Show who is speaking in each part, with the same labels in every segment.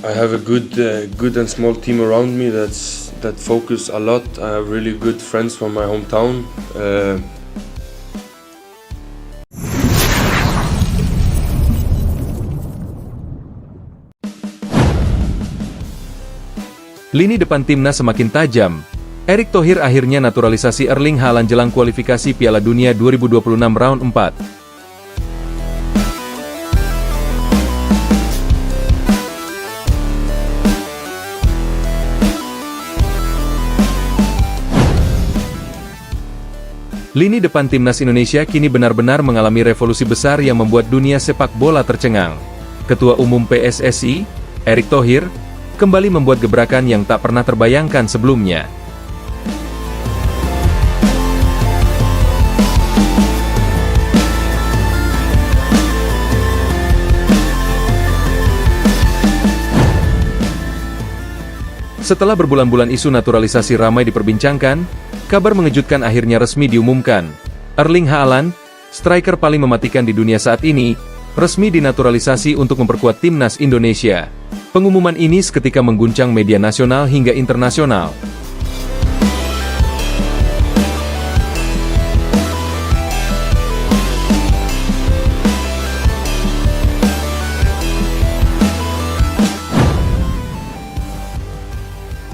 Speaker 1: I have a good and small team around me that focus a lot. I have really good friends from my hometown.
Speaker 2: Lini depan timnas semakin tajam. Erick Thohir akhirnya naturalisasi Erling Haaland jelang kualifikasi Piala Dunia 2026 round 4. Lini depan timnas Indonesia kini benar-benar mengalami revolusi besar yang membuat dunia sepak bola tercengang. Ketua Umum PSSI, Erick Thohir, kembali membuat gebrakan yang tak pernah terbayangkan sebelumnya. Setelah berbulan-bulan isu naturalisasi ramai diperbincangkan, kabar mengejutkan akhirnya resmi diumumkan. Erling Haaland, striker paling mematikan di dunia saat ini, resmi dinaturalisasi untuk memperkuat timnas Indonesia. Pengumuman ini seketika mengguncang media nasional hingga internasional.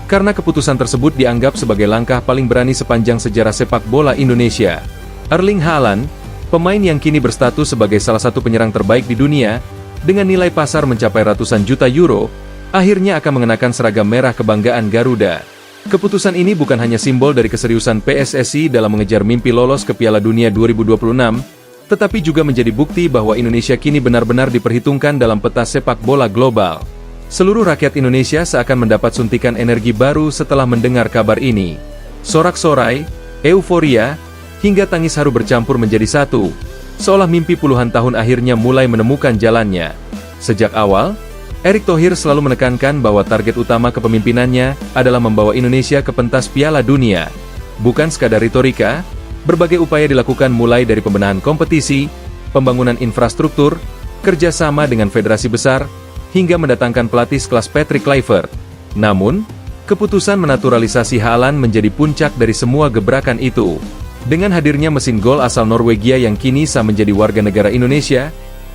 Speaker 2: Karena keputusan tersebut dianggap sebagai langkah paling berani sepanjang sejarah sepak bola Indonesia. Erling Haaland, pemain yang kini berstatus sebagai salah satu penyerang terbaik di dunia, dengan nilai pasar mencapai ratusan juta euro, akhirnya akan mengenakan seragam merah kebanggaan Garuda. Keputusan ini bukan hanya simbol dari keseriusan PSSI dalam mengejar mimpi lolos ke Piala Dunia 2026, tetapi juga menjadi bukti bahwa Indonesia kini benar-benar diperhitungkan dalam peta sepak bola global. Seluruh rakyat Indonesia seakan mendapat suntikan energi baru setelah mendengar kabar ini. Sorak-sorai, euforia, hingga tangis haru bercampur menjadi satu, seolah mimpi puluhan tahun akhirnya mulai menemukan jalannya. Sejak awal, Erick Thohir selalu menekankan bahwa target utama kepemimpinannya adalah membawa Indonesia ke pentas Piala Dunia. Bukan sekadar retorika, berbagai upaya dilakukan mulai dari pembenahan kompetisi, pembangunan infrastruktur, kerjasama dengan federasi besar, hingga mendatangkan pelatih sekelas Patrick Kluivert. Namun, keputusan menaturalisasi Haaland menjadi puncak dari semua gebrakan itu. Dengan hadirnya mesin gol asal Norwegia yang kini sah menjadi warga negara Indonesia,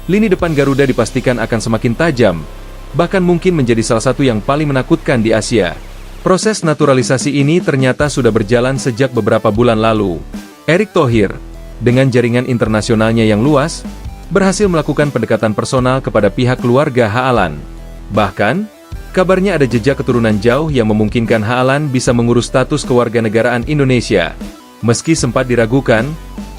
Speaker 2: lini depan Garuda dipastikan akan semakin tajam, bahkan mungkin menjadi salah satu yang paling menakutkan di Asia. Proses naturalisasi ini ternyata sudah berjalan sejak beberapa bulan lalu. Erick Thohir, dengan jaringan internasionalnya yang luas, berhasil melakukan pendekatan personal kepada pihak keluarga Haaland. Bahkan, kabarnya ada jejak keturunan jauh yang memungkinkan Haaland bisa mengurus status kewarganegaraan Indonesia. Meski sempat diragukan,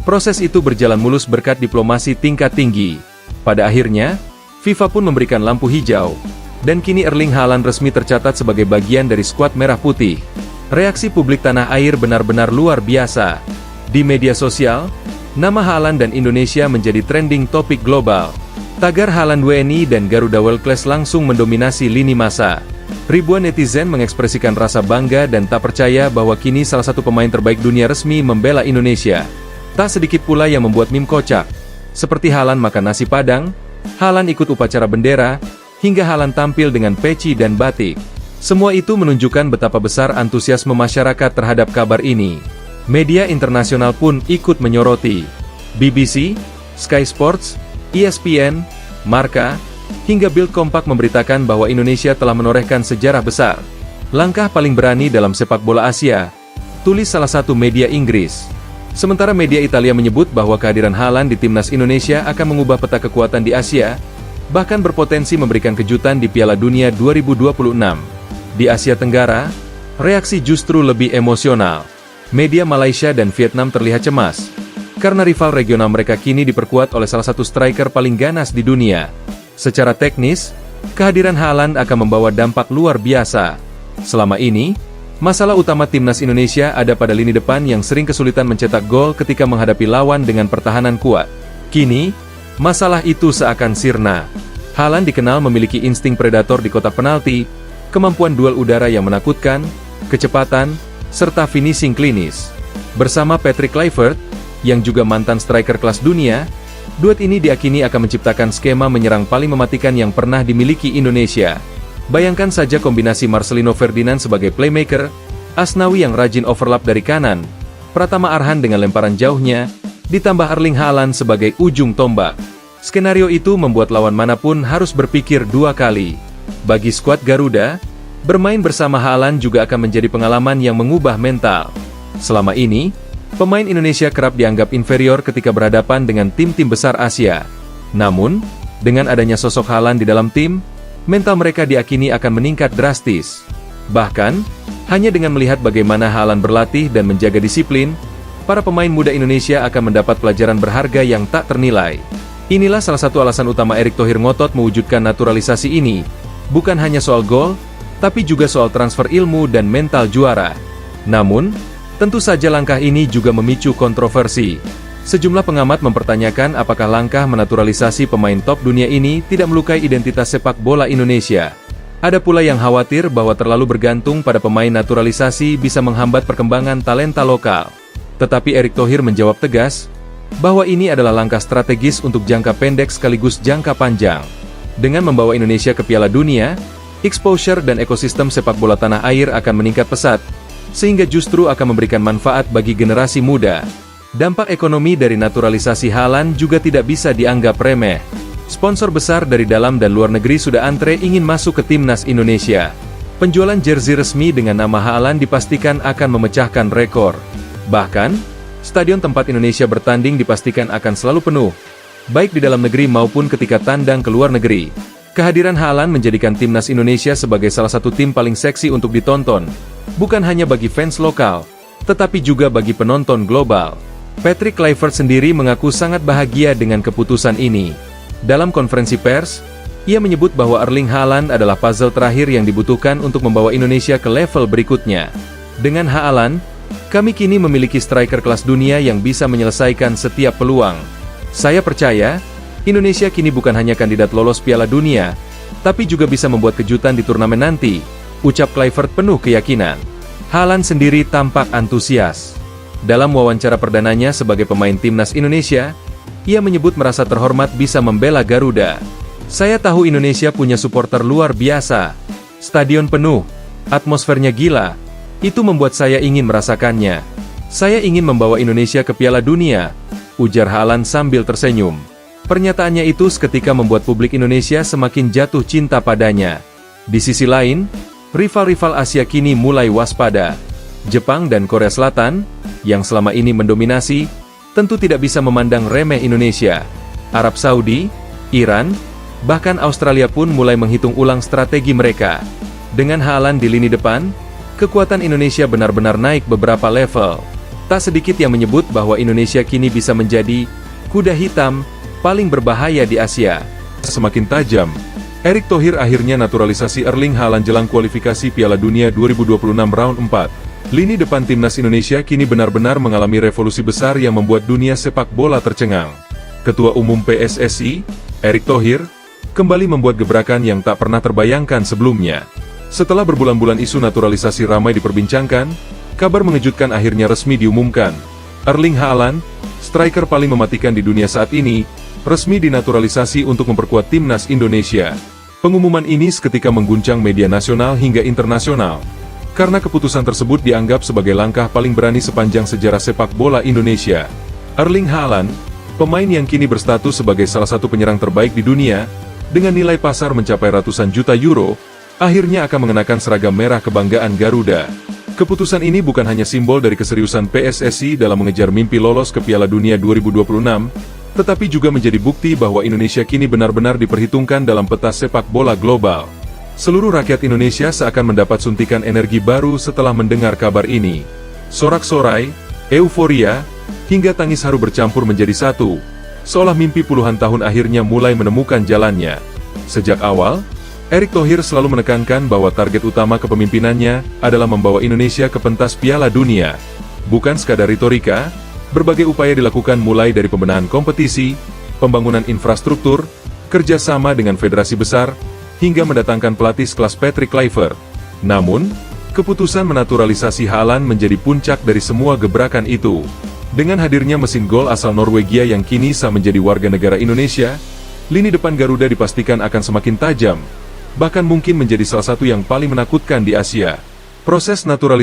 Speaker 2: proses itu berjalan mulus berkat diplomasi tingkat tinggi. Pada akhirnya, FIFA pun memberikan lampu hijau, dan kini Erling Haaland resmi tercatat sebagai bagian dari skuad Merah Putih. Reaksi publik tanah air benar-benar luar biasa. Di media sosial, nama Haaland dan Indonesia menjadi trending topik global. Tagar Haaland WNI dan Garuda World Class langsung mendominasi lini masa. Ribuan netizen mengekspresikan rasa bangga dan tak percaya bahwa kini salah satu pemain terbaik dunia resmi membela Indonesia. Tak sedikit pula yang membuat meme kocak, seperti Haaland makan nasi Padang, Haaland ikut upacara bendera, hingga Haaland tampil dengan peci dan batik. Semua itu menunjukkan betapa besar antusiasme masyarakat terhadap kabar ini. Media internasional pun ikut menyoroti. BBC, Sky Sports, ESPN, Marca, hingga Bild kompak memberitakan bahwa Indonesia telah menorehkan sejarah besar. Langkah paling berani dalam sepak bola Asia, tulis salah satu media Inggris. Sementara media Italia menyebut bahwa kehadiran Haaland di timnas Indonesia akan mengubah peta kekuatan di Asia, bahkan berpotensi memberikan kejutan di Piala Dunia 2026. Di Asia Tenggara, reaksi justru lebih emosional. Media Malaysia dan Vietnam terlihat cemas, karena rival regional mereka kini diperkuat oleh salah satu striker paling ganas di dunia. Secara teknis, kehadiran Haaland akan membawa dampak luar biasa. Selama ini, masalah utama timnas Indonesia ada pada lini depan yang sering kesulitan mencetak gol ketika menghadapi lawan dengan pertahanan kuat. Kini, masalah itu seakan sirna. Haaland dikenal memiliki insting predator di kotak penalti, kemampuan duel udara yang menakutkan, kecepatan, serta finishing klinis. Bersama Patrick Kluivert, yang juga mantan striker kelas dunia, duet ini diakini akan menciptakan skema menyerang paling mematikan yang pernah dimiliki Indonesia. Bayangkan saja kombinasi Marcelino Ferdinand sebagai playmaker, Asnawi yang rajin overlap dari kanan, Pratama Arhan dengan lemparan jauhnya, ditambah Erling Haaland sebagai ujung tombak. Skenario itu membuat lawan manapun harus berpikir dua kali. Bagi skuad Garuda, bermain bersama Haaland juga akan menjadi pengalaman yang mengubah mental. Selama ini, pemain Indonesia kerap dianggap inferior ketika berhadapan dengan tim-tim besar Asia. Namun, dengan adanya sosok Haaland di dalam tim, mental mereka diakini akan meningkat drastis. Bahkan, hanya dengan melihat bagaimana Haaland berlatih dan menjaga disiplin, para pemain muda Indonesia akan mendapat pelajaran berharga yang tak ternilai. Inilah salah satu alasan utama Erick Thohir ngotot mewujudkan naturalisasi ini. Bukan hanya soal gol, tapi juga soal transfer ilmu dan mental juara. Namun, tentu saja langkah ini juga memicu kontroversi. Sejumlah pengamat mempertanyakan apakah langkah menaturalisasi pemain top dunia ini tidak melukai identitas sepak bola Indonesia. Ada pula yang khawatir bahwa terlalu bergantung pada pemain naturalisasi bisa menghambat perkembangan talenta lokal. Tetapi Erick Thohir menjawab tegas, bahwa ini adalah langkah strategis untuk jangka pendek sekaligus jangka panjang. Dengan membawa Indonesia ke Piala Dunia, exposure dan ekosistem sepak bola tanah air akan meningkat pesat, sehingga justru akan memberikan manfaat bagi generasi muda. Dampak ekonomi dari naturalisasi Haaland juga tidak bisa dianggap remeh. Sponsor besar dari dalam dan luar negeri sudah antre ingin masuk ke timnas Indonesia. Penjualan jersey resmi dengan nama Haaland dipastikan akan memecahkan rekor. Bahkan, stadion tempat Indonesia bertanding dipastikan akan selalu penuh, baik di dalam negeri maupun ketika tandang ke luar negeri. Kehadiran Haaland menjadikan timnas Indonesia sebagai salah satu tim paling seksi untuk ditonton, bukan hanya bagi fans lokal, tetapi juga bagi penonton global. Patrick Kluivert sendiri mengaku sangat bahagia dengan keputusan ini. Dalam konferensi pers, ia menyebut bahwa Erling Haaland adalah puzzle terakhir yang dibutuhkan untuk membawa Indonesia ke level berikutnya. Dengan Haaland, kami kini memiliki striker kelas dunia yang bisa menyelesaikan setiap peluang. Saya percaya, Indonesia kini bukan hanya kandidat lolos Piala Dunia, tapi juga bisa membuat kejutan di turnamen nanti, ucap Kluivert penuh keyakinan. Haaland sendiri tampak antusias. Dalam wawancara perdananya sebagai pemain timnas Indonesia, ia menyebut merasa terhormat bisa membela Garuda. Saya tahu Indonesia punya supporter luar biasa. Stadion penuh, atmosfernya gila. Itu membuat saya ingin merasakannya. Saya ingin membawa Indonesia ke Piala Dunia, ujar Haaland sambil tersenyum. Pernyataannya itu seketika membuat publik Indonesia semakin jatuh cinta padanya. Di sisi lain, rival-rival Asia kini mulai waspada. Jepang dan Korea Selatan, yang selama ini mendominasi, tentu tidak bisa memandang remeh Indonesia. Arab Saudi, Iran, bahkan Australia pun mulai menghitung ulang strategi mereka. Dengan Haaland di lini depan, kekuatan Indonesia benar-benar naik beberapa level. Tak sedikit yang menyebut bahwa Indonesia kini bisa menjadi kuda hitam paling berbahaya di Asia.
Speaker 3: Semakin tajam, Erick Thohir akhirnya naturalisasi Erling Haaland jelang kualifikasi Piala Dunia 2026 round 4. Lini depan timnas Indonesia kini benar-benar mengalami revolusi besar yang membuat dunia sepak bola tercengang. Ketua Umum PSSI, Erick Thohir, kembali membuat gebrakan yang tak pernah terbayangkan sebelumnya. Setelah berbulan-bulan isu naturalisasi ramai diperbincangkan, kabar mengejutkan akhirnya resmi diumumkan. Erling Haaland, striker paling mematikan di dunia saat ini, resmi dinaturalisasi untuk memperkuat timnas Indonesia. Pengumuman ini seketika mengguncang media nasional hingga internasional. Karena keputusan tersebut dianggap sebagai langkah paling berani sepanjang sejarah sepak bola Indonesia. Erling Haaland, pemain yang kini berstatus sebagai salah satu penyerang terbaik di dunia, dengan nilai pasar mencapai ratusan juta euro, akhirnya akan mengenakan seragam merah kebanggaan Garuda. Keputusan ini bukan hanya simbol dari keseriusan PSSI dalam mengejar mimpi lolos ke Piala Dunia 2026, tetapi juga menjadi bukti bahwa Indonesia kini benar-benar diperhitungkan dalam peta sepak bola global. Seluruh rakyat Indonesia seakan mendapat suntikan energi baru setelah mendengar kabar ini. Sorak-sorai, euforia, hingga tangis haru bercampur menjadi satu, seolah mimpi puluhan tahun akhirnya mulai menemukan jalannya. Sejak awal, Erick Thohir selalu menekankan bahwa target utama kepemimpinannya adalah membawa Indonesia ke pentas Piala Dunia. Bukan sekadar retorika, berbagai upaya dilakukan mulai dari pembenahan kompetisi, pembangunan infrastruktur, kerjasama dengan federasi besar, hingga mendatangkan pelatih sekelas Patrick Kluivert. Namun, keputusan menaturalisasi Haaland menjadi puncak dari semua gebrakan itu. Dengan hadirnya mesin gol asal Norwegia yang kini sah menjadi warga negara Indonesia, lini depan Garuda dipastikan akan semakin tajam. bahkan mungkin menjadi salah satu yang paling menakutkan di Asia. Proses naturalisasi